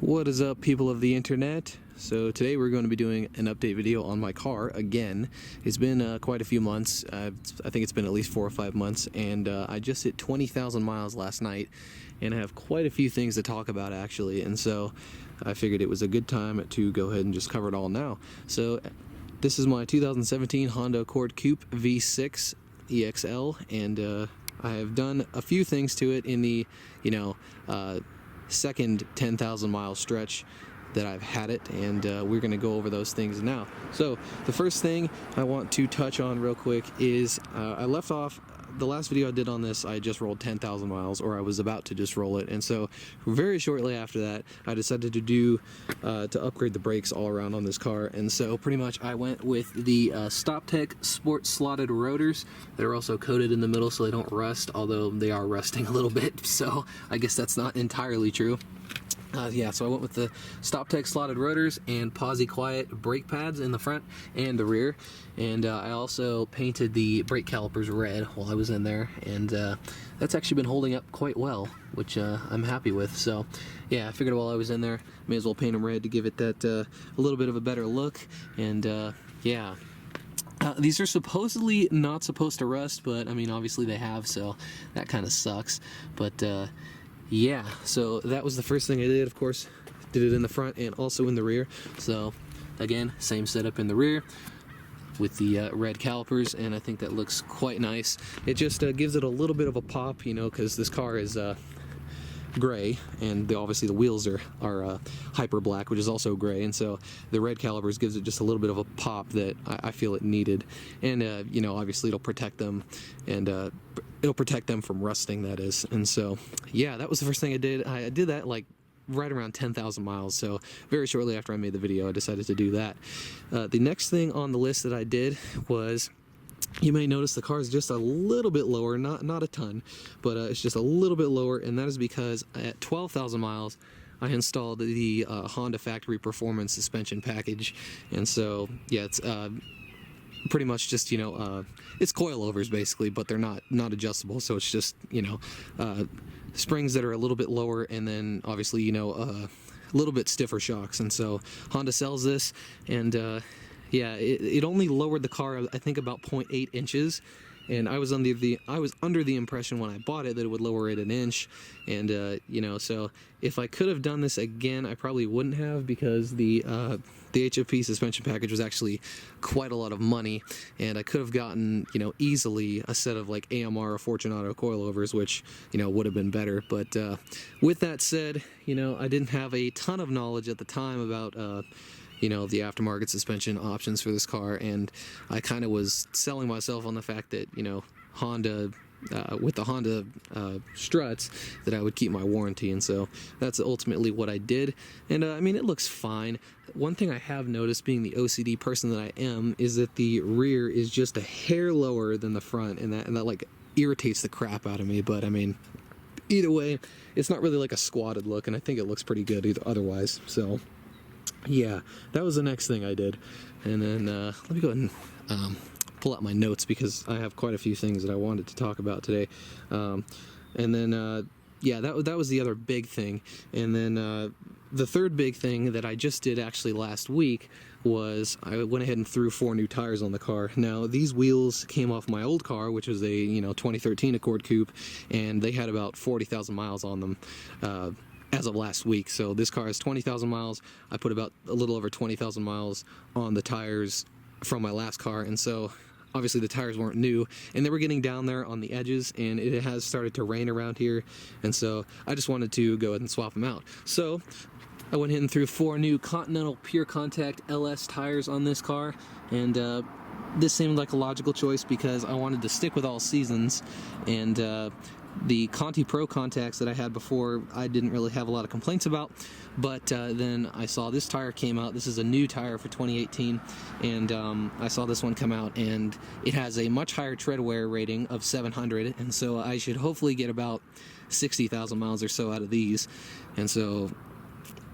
What is up, people of the internet? So today we're going to be doing an update video on my car again. It's been quite a few months. I think it's been at least 4 or 5 months, and I just hit 20,000 miles last night, and I have quite a few things to talk about actually, and so I figured it was a good time to go ahead and just cover it all now. So this is my 2017 Honda Accord Coupe V6 EXL, and I have done a few things to it in the, second 10,000 mile stretch that I've had it, and we're going to go over those things now. So the first thing I want to touch on real quick is I left off the last video I did on this. I just rolled 10,000 miles, or I was about to just roll it, and so very shortly after that I decided to upgrade the brakes all around on this car. And so pretty much I went with the StopTech Sport slotted rotors that are also coated in the middle so they don't rust, although they are rusting a little bit, so I guess that's not entirely true. So I went with the StopTech slotted rotors and Posi Quiet brake pads in the front and the rear, and I also painted the brake calipers red while I was in there, and that's actually been holding up quite well, which I'm happy with. So yeah, I figured while I was in there, may as well paint them red to give it that a little bit of a better look. And yeah. These are supposedly not supposed to rust, but I mean obviously they have, so that kind of sucks. But yeah, so that was the first thing I did. Of course, did it in the front and also in the rear. So again, same setup in the rear with the red calipers, and I think that looks quite nice. It just gives it a little bit of a pop, because this car is gray, and obviously the wheels are hyper black, which is also gray, and so the red calipers gives it just a little bit of a pop that I feel it needed. And obviously it'll protect them, and it'll protect them from rusting, that is. And so yeah, that was the first thing I did. I did that like right around 10,000 miles, so very shortly after I made the video I decided to do that. The next thing on the list that I did was, you may notice the car is just a little bit lower, not a ton, but it's just a little bit lower, and that is because at 12,000 miles I installed the Honda Factory Performance suspension package. And so yeah, it's pretty much just it's coilovers basically, but they're not adjustable, so it's just springs that are a little bit lower, and then obviously a little bit stiffer shocks. And so Honda sells this, and yeah, it only lowered the car, I think, about 0.8 inches, and I was under the impression when I bought it that it would lower it an inch. And so if I could have done this again, I probably wouldn't have, because the HFP suspension package was actually quite a lot of money, and I could have gotten easily a set of like AMR or Fortunato coilovers, which would have been better. But with that said, I didn't have a ton of knowledge at the time about the aftermarket suspension options for this car, and I kind of was selling myself on the fact that Honda, with the Honda struts, that I would keep my warranty. And so that's ultimately what I did. And I mean, it looks fine. One thing I have noticed, being the OCD person that I am, is that the rear is just a hair lower than the front, and that like irritates the crap out of me. But I mean, either way, it's not really like a squatted look, and I think it looks pretty good otherwise. So yeah, that was the next thing I did. And then let me go ahead and pull out my notes, because I have quite a few things that I wanted to talk about today. And then yeah, that was the other big thing. And then the third big thing that I just did actually last week was I went ahead and threw 4 new tires on the car. Now, these wheels came off my old car, which was a 2013 Accord Coupe, and they had about 40,000 miles on them as of last week. So this car has 20,000 miles. I put about a little over 20,000 miles on the tires from my last car, and so obviously the tires weren't new, and they were getting down there on the edges, and it has started to rain around here, and so I just wanted to go ahead and swap them out. So I went ahead and threw 4 new Continental Pure Contact LS tires on this car, and this seemed like a logical choice because I wanted to stick with all seasons. And the Conti Pro contacts that I had before, I didn't really have a lot of complaints about, but then I saw this tire came out. This is a new tire for 2018, and I saw this one come out, and it has a much higher tread wear rating of 700, and so I should hopefully get about 60,000 miles or so out of these. And so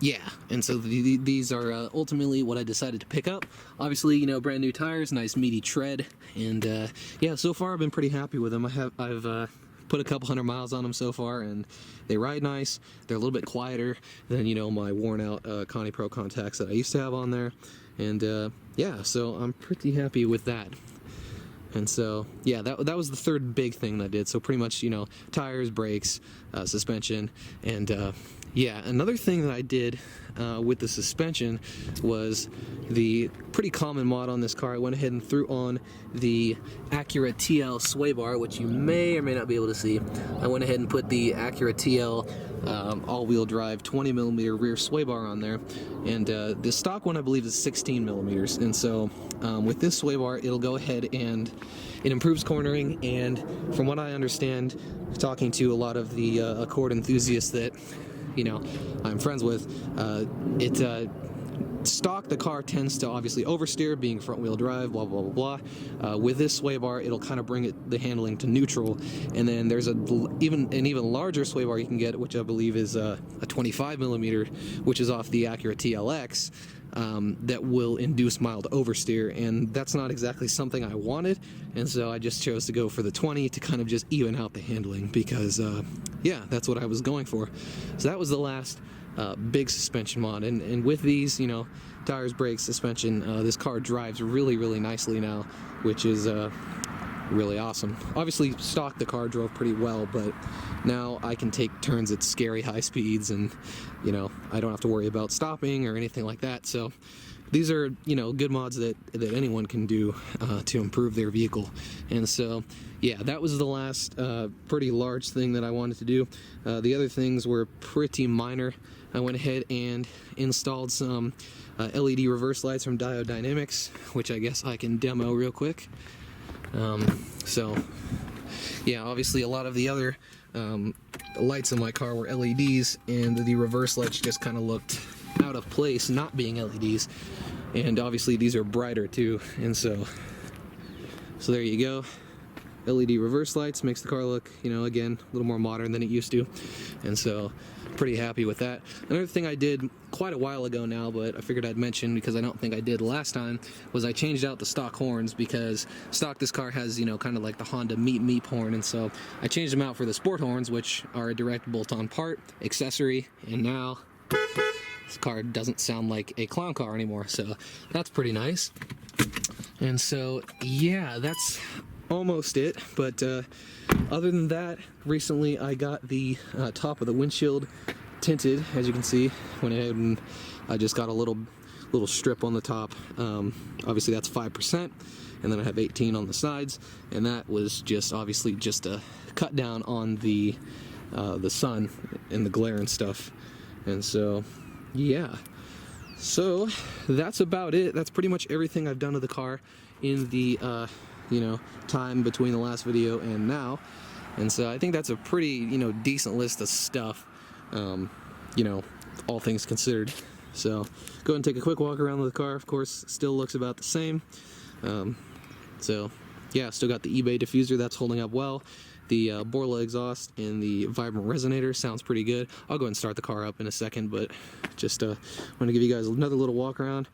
yeah, and so these are ultimately what I decided to pick up. Obviously, brand new tires, nice meaty tread, and yeah, so far I've been pretty happy with them. I've put a couple hundred miles on them so far, and they ride nice. They're a little bit quieter than, you know, my worn out Connie Pro contacts that I used to have on there. And yeah, so I'm pretty happy with that. And so, yeah, that was the third big thing that I did. So pretty much, you know, tires, brakes, suspension, and yeah, another thing that I did with the suspension was the pretty common mod on this car. I went ahead and threw on the Acura Tl Sway Bar, which you may or may not be able to see. I went ahead and put the Acura TL all-wheel drive 20mm rear sway bar on there, and the stock one I believe is 16mm. And so with this sway bar, it'll go ahead and it improves cornering, and from what I understand, talking to a lot of the Accord enthusiasts that, you know, I'm friends with, stock, the car tends to obviously oversteer, being front wheel drive, blah blah blah blah. With this sway bar, it'll kind of bring the handling to neutral. And then there's an even larger sway bar you can get, which I believe is a 25mm, which is off the Acura TLX, that will induce mild oversteer, and that's not exactly something I wanted, and so I just chose to go for the 20 to kind of just even out the handling, because yeah, that's what I was going for. So that was the last big suspension mod, and with these, you know, tires, brakes, suspension, this car drives really, really nicely now, which is really awesome. Obviously, stock, the car drove pretty well, but now I can take turns at scary high speeds, and, you know, I don't have to worry about stopping or anything like that. So these are, you know, good mods that anyone can do to improve their vehicle. And so, yeah, that was the last pretty large thing that I wanted to do. The other things were pretty minor. I went ahead and installed some LED reverse lights from Diode Dynamics, which I guess I can demo real quick. So, yeah, obviously a lot of the other lights in my car were LEDs, and the reverse lights just kind of looked out of place not being LEDs. And obviously these are brighter too, and so there you go. LED reverse lights makes the car look, you know, again, a little more modern than it used to, and so pretty happy with that. Another thing I did quite a while ago now, but I figured I'd mention because I don't think I did last time, was I changed out the stock horns, because stock, this car has, you know, kind of like the Honda Meep Meep horn, and so I changed them out for the sport horns, which are a direct bolt-on part accessory, and now this car doesn't sound like a clown car anymore, so that's pretty nice. And so, yeah, that's almost it, but other than that, recently I got the top of the windshield tinted. As you can see, went ahead and I just got a little strip on the top. Obviously that's 5%, and then I have 18 on the sides, and that was just obviously just a cut down on the sun and the glare and stuff. And so, yeah, so that's about it. That's pretty much everything I've done to the car in the you know, time between the last video and now. And so I think that's a pretty, you know, decent list of stuff, you know, all things considered. So go ahead and take a quick walk around with the car. Of course, still looks about the same. So yeah, still got the eBay diffuser, that's holding up well. The Borla exhaust and the vibrant resonator sounds pretty good. I'll go ahead and start the car up in a second, but just want to give you guys another little walk around.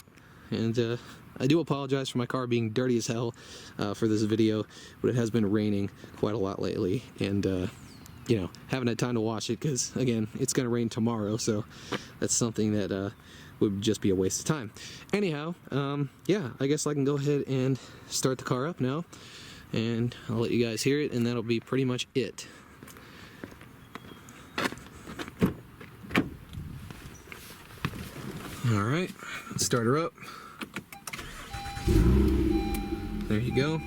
And I do apologize for my car being dirty as hell for this video, but it has been raining quite a lot lately, and you know, haven't had time to wash it because, again, it's going to rain tomorrow, so that's something that would just be a waste of time. Anyhow, yeah, I guess I can go ahead and start the car up now, and I'll let you guys hear it, and that'll be pretty much it. Alright, let's start her up. There you go.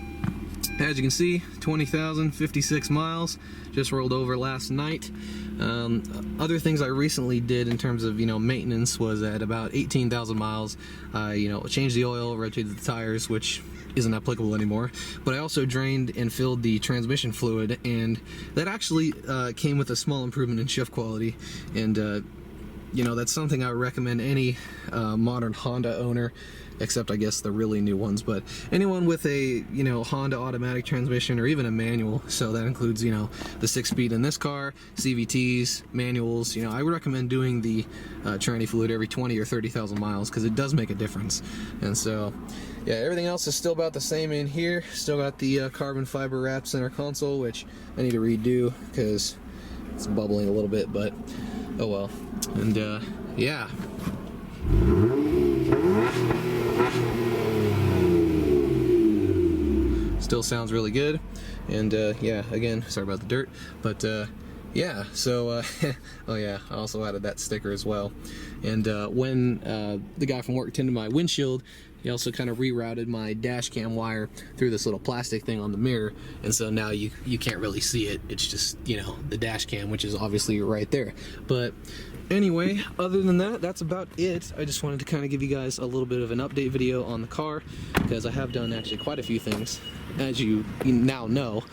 As you can see, 20,056 miles, just rolled over last night. Other things I recently did in terms of, you know, maintenance was at about 18,000 miles. You know, changed the oil, rotated the tires, which isn't applicable anymore, but I also drained and filled the transmission fluid, and that actually came with a small improvement in shift quality. And you know, that's something I would recommend any modern Honda owner, except I guess the really new ones, but anyone with a, you know, Honda automatic transmission or even a manual, so that includes, you know, the 6-speed in this car, CVTs, manuals, you know, I would recommend doing the tranny fluid every 20 or 30,000 miles, because it does make a difference. And so, yeah, everything else is still about the same in here. Still got the carbon fiber wrapped center console, which I need to redo because it's bubbling a little bit, but oh well. And yeah. Still sounds really good. And yeah, again, sorry about the dirt, but yeah, so oh yeah, I also added that sticker as well. And when the guy from work tinted my windshield, he also kind of rerouted my dash cam wire through this little plastic thing on the mirror, and so now you can't really see it. It's just, you know, the dash cam, which is obviously right there. But anyway, other than that, that's about it. I just wanted to kind of give you guys a little bit of an update video on the car, because I have done actually quite a few things, as you now know,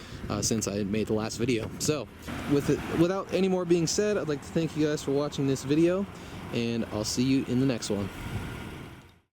since I made the last video. So without any more being said, I'd like to thank you guys for watching this video, and I'll see you in the next one.